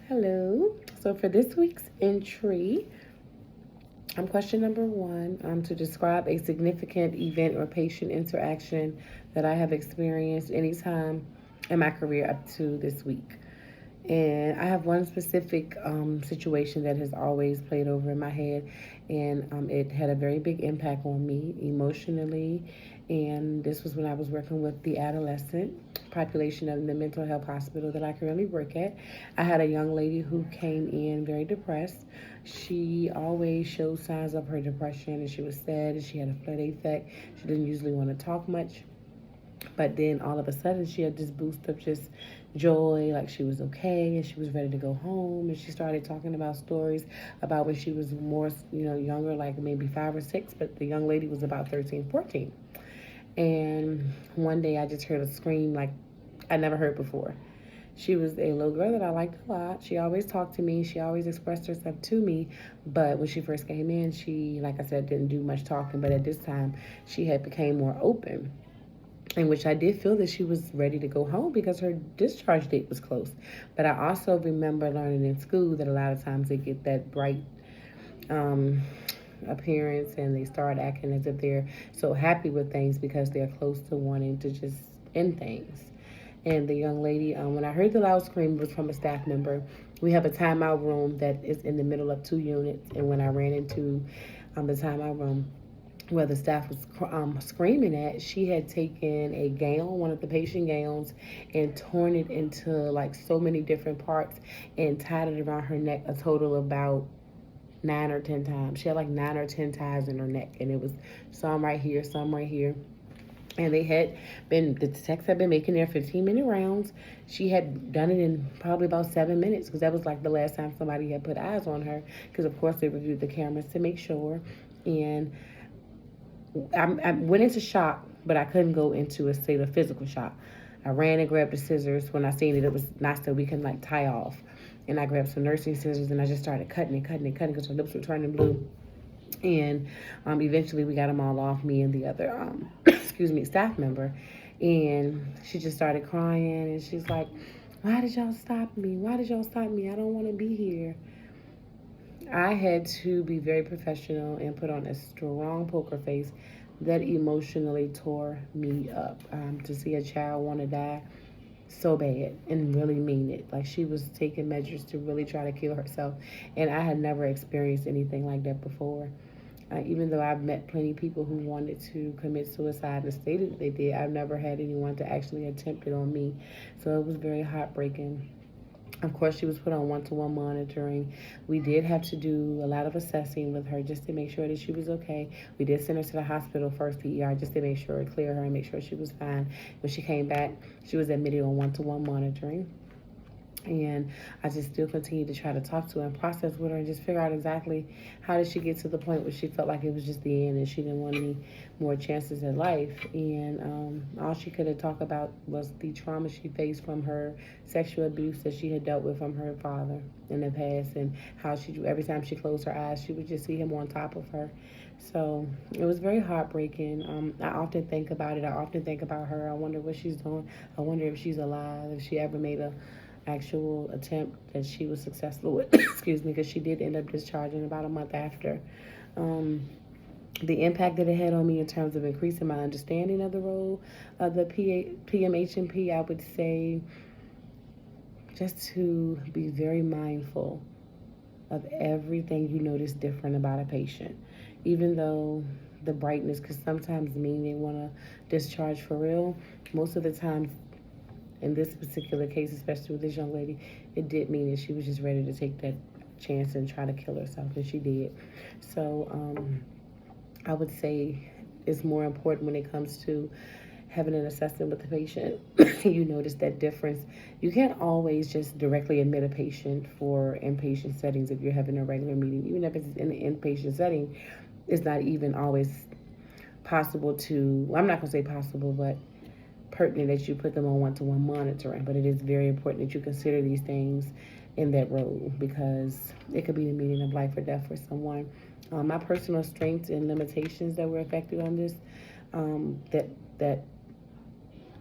Hello. So for this week's entry, question number one, to describe a significant event or patient interaction that I have experienced anytime in my career up to this week. And I have one specific situation that has always played over in my head, and it had a very big impact on me emotionally. And this was when I was working with the adolescent population of the mental health hospital that I currently work at. I had a young lady who came in very depressed. She always showed signs of her depression, and she was sad, and she had a flood effect. She didn't usually want to talk much. But then all of a sudden, she had this boost of just joy, like she was okay and she was ready to go home. And she started talking about stories about when she was more, younger, like maybe 5 or 6. But the young lady was about 13, 14. And one day I just heard a scream like I never heard before. She was a little girl that I liked a lot. She always talked to me. She always expressed herself to me. But when she first came in, she, like I said, didn't do much talking. But at this time, she had became more open, in which I did feel that she was ready to go home because her discharge date was close. But I also remember learning in school that a lot of times they get that bright um, appearance and they start acting as if they're so happy with things because they're close to wanting to just end things. And the young lady, when I heard the loud scream, was from a staff member. We have a timeout room that is in the middle of 2 units, and when I ran into the timeout room, where the staff was screaming at, she had taken a gown, one of the patient gowns, and torn it into like so many different parts and tied it around her neck a total of about 9 or 10 times. She had like 9 or 10 ties in her neck, and it was some right here, some right here. And the techs had been making their 15-minute rounds. She had done it in probably about 7 minutes because that was like the last time somebody had put eyes on her. Because, of course, they reviewed the cameras to make sure. And I went into shock, but I couldn't go into a state of physical shock. I ran and grabbed the scissors. When I seen it was not so we can like tie off. And I grabbed some nursing scissors and I just started cutting because her lips were turning blue. And eventually we got them all off, me and the other, staff member. And she just started crying and she's like, why did y'all stop me? Why did y'all stop me? I don't want to be here. I had to be very professional and put on a strong poker face that emotionally tore me up. To see a child want to die so bad and really mean it. Like she was taking measures to really try to kill herself. And I had never experienced anything like that before. Even though I've met plenty of people who wanted to commit suicide and stated that they did, I've never had anyone to actually attempt it on me. So it was very heartbreaking. Of course, she was put on one-to-one monitoring. We did have to do a lot of assessing with her just to make sure that she was okay. We did send her to the hospital first, the ER, just to make sure, clear her and make sure she was fine. When she came back, she was admitted on one-to-one monitoring. And I just still continue to try to talk to her and process with her and just figure out exactly how did she get to the point where she felt like it was just the end and she didn't want any more chances in life. And all she could have talked about was the trauma she faced from her sexual abuse that she had dealt with from her father in the past, and how she, every time she closed her eyes, she would just see him on top of her. So it was very heartbreaking. I often think about it. I often think about her. I wonder what she's doing. I wonder if she's alive, if she ever made a actual attempt that she was successful with. Excuse me, because she did end up discharging about a month after. Um, the impact that it had on me in terms of increasing my understanding of the role of the PMHNP, I would say just to be very mindful of everything you notice different about a patient. Even though the brightness could sometimes mean they want to discharge for real, most of the time in this particular case, especially with this young lady, it did mean that she was just ready to take that chance and try to kill herself, and she did. So I would say it's more important when it comes to having an assessment with the patient. You notice that difference. You can't always just directly admit a patient for inpatient settings if you're having a regular meeting. Even if it's in an inpatient setting, it's not even always possible to, well, I'm not going to say possible, but pertinent that you put them on one-to-one monitoring. But it is very important that you consider these things in that role because it could be the meaning of life or death for someone. My personal strengths and limitations that were affected on this, that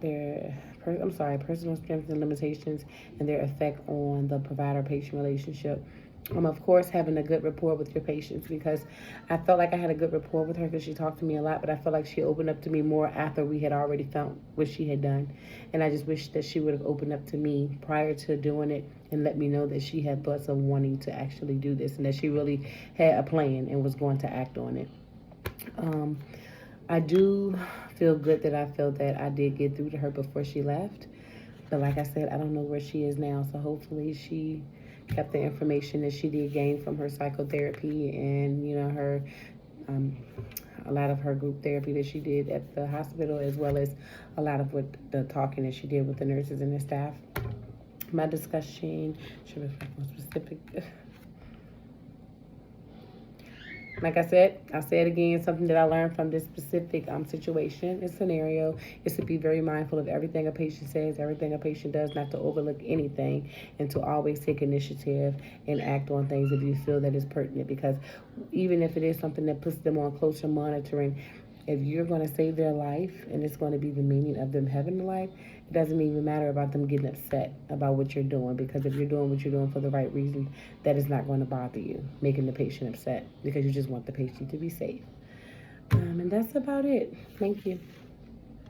their personal strengths and limitations and their effect on the provider-patient relationship. Of course, having a good rapport with your patients, because I felt like I had a good rapport with her because she talked to me a lot, but I felt like she opened up to me more after we had already found what she had done. And I just wish that she would have opened up to me prior to doing it and let me know that she had thoughts of wanting to actually do this and that she really had a plan and was going to act on it. I do feel good that I felt that I did get through to her before she left. But like I said, I don't know where she is now. So hopefully she kept the information that she did gain from her psychotherapy and, her a lot of her group therapy that she did at the hospital, as well as a lot of what the talking that she did with the nurses and the staff. My discussion should reflect more specific. Like I said, I'll say it again, something that I learned from this specific situation and scenario is to be very mindful of everything a patient says, everything a patient does, not to overlook anything, and to always take initiative and act on things if you feel that is pertinent. Because even if it is something that puts them on closer monitoring, if you're going to save their life and it's going to be the meaning of them having a life, it doesn't even matter about them getting upset about what you're doing, because if you're doing what you're doing for the right reason, that is not going to bother you, making the patient upset, because you just want the patient to be safe. And that's about it. Thank you.